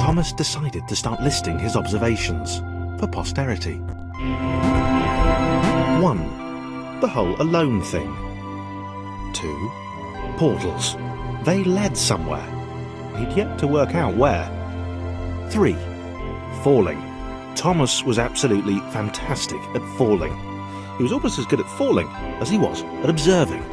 Thomas decided to start listing his observations for posterity. 1. The whole alone thing. 2. Portals. They led somewhere. He'd yet to work out where. 3. Falling. Thomas was absolutely fantastic at falling. He was almost as good at falling as he was at observing.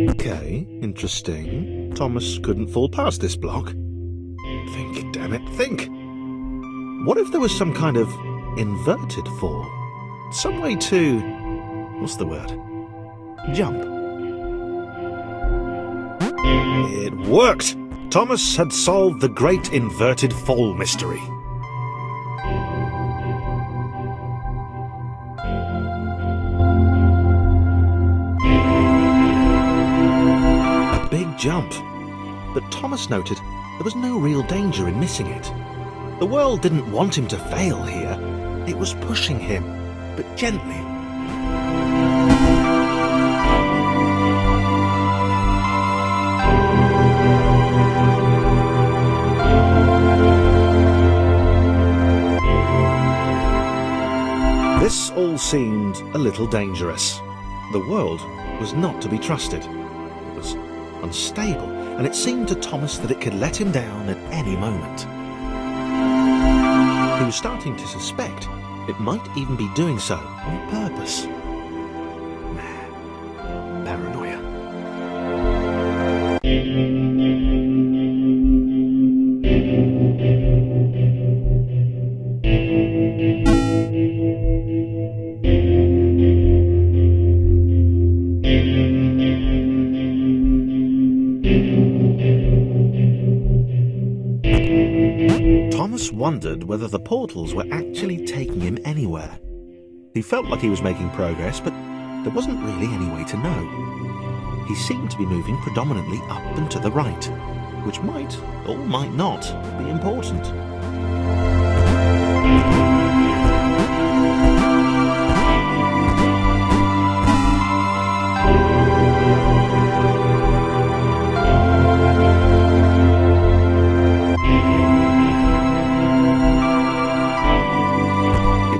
Okay, interesting. Thomas couldn't fall past this block. Think, damn it, think! What if there was some kind of inverted fall? Some way to... what's the word? Jump. It worked! Thomas had solved the great inverted fall mystery. Big jump. But Thomas noted there was no real danger in missing it. The world didn't want him to fail here. It was pushing him, but gently. This all seemed a little dangerous. The world was not to be trusted. It was unstable, and it seemed to Thomas that it could let him down at any moment. He was starting to suspect it might even be doing so on purpose. Paranoia. Thomas wondered whether the portals were actually taking him anywhere. He felt like he was making progress, but there wasn't really any way to know. He seemed to be moving predominantly up and to the right, which might, or might not, be important.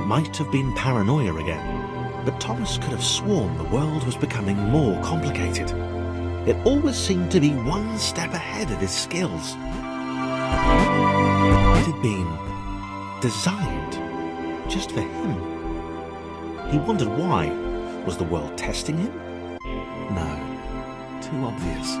Might have been paranoia again, but Thomas could have sworn the world was becoming more complicated. It always seemed to be one step ahead of his skills. It had been designed just for him. He wondered why. Was the world testing him? No, too obvious.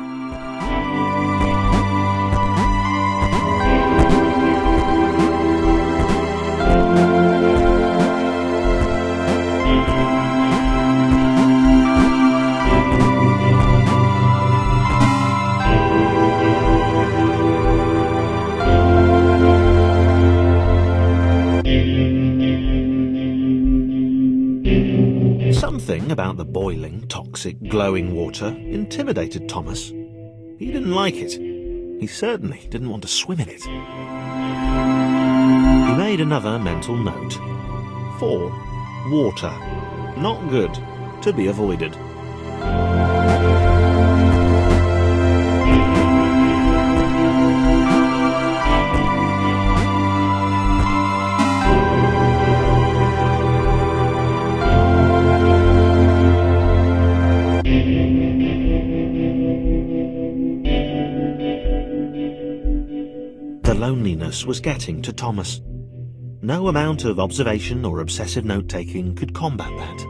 Something about the boiling, toxic, glowing water intimidated Thomas. He didn't like it. He certainly didn't want to swim in it. He made another mental note. 4. Water. Not good. To be avoided. The loneliness was getting to Thomas. No amount of observation or obsessive note-taking could combat that.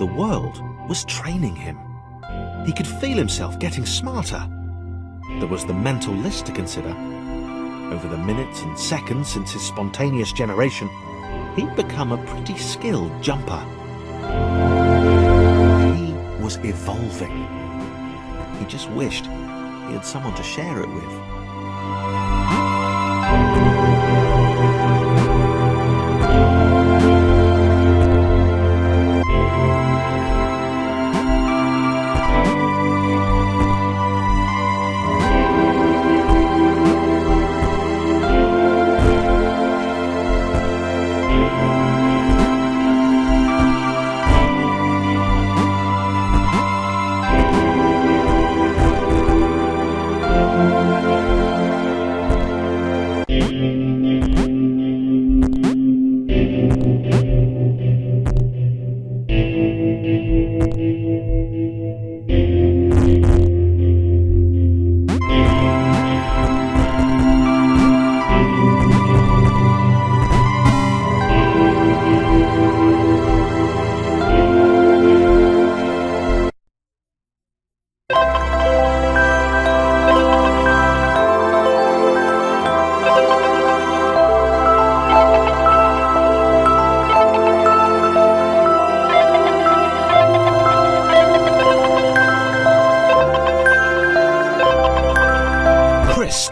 The world was training him. He could feel himself getting smarter. There was the mental list to consider. Over the minutes and seconds since his spontaneous generation, he'd become a pretty skilled jumper. He was evolving. He just wished he had someone to share it with.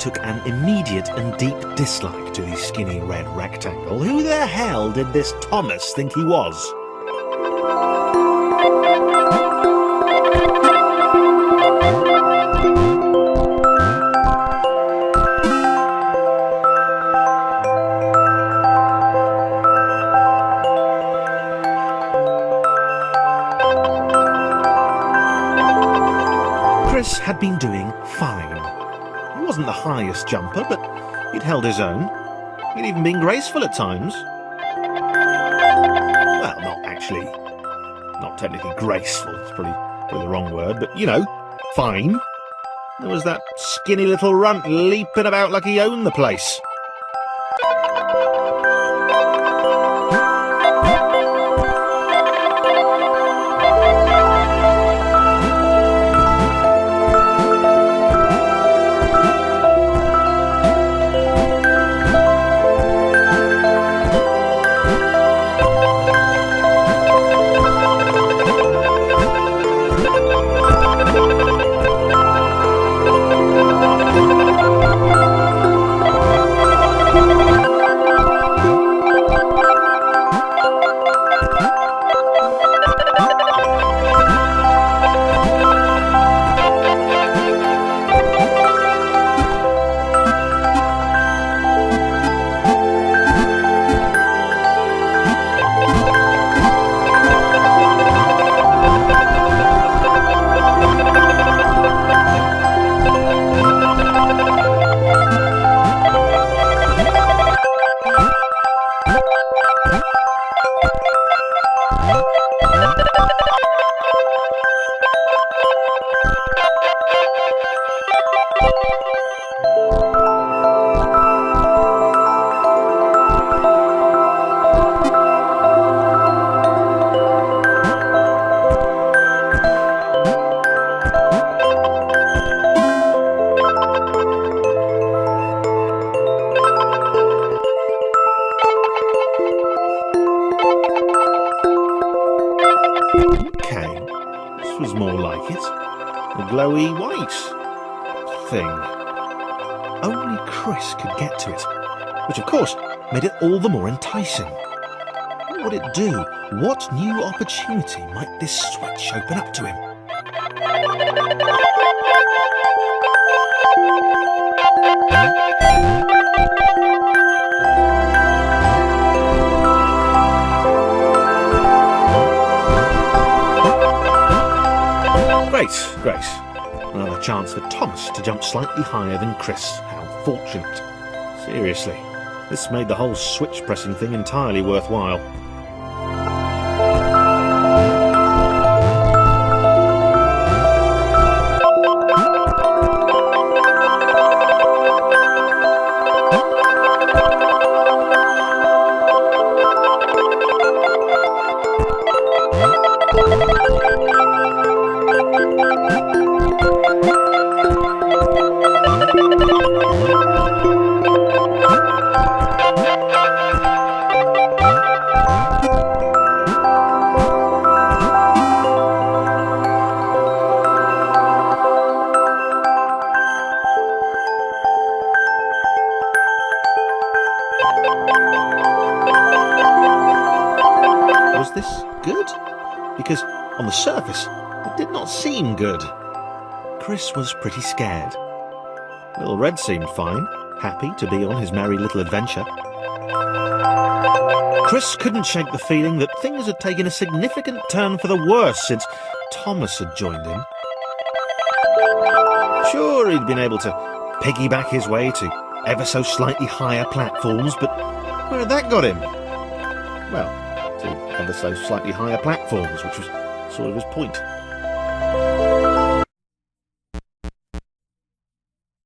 Took an immediate and deep dislike to the skinny red rectangle. Who the hell did this Thomas think he was? Chris had been doing fine. He wasn't the highest jumper, but he'd held his own. He'd even been graceful at times. Well, not technically graceful, it's probably the wrong word, but, you know, fine. There was that skinny little runt leaping about like he owned the place. Okay, this was more like it. The glowy white thing. Only Chris could get to it, which of course made it all the more enticing. What would it do? What new opportunity might this switch open up to him? Great. Another chance for Thomas to jump slightly higher than Chris. How fortunate. Seriously, this made the whole switch pressing thing entirely worthwhile. good? Because on the surface, it did not seem good. Chris was pretty scared. Little Red seemed fine, happy to be on his merry little adventure. Chris couldn't shake the feeling that things had taken a significant turn for the worse since Thomas had joined him. Sure, he'd been able to piggyback his way to ever so slightly higher platforms, but where had that got him? Well, to ever so slightly higher platforms, which was sort of his point.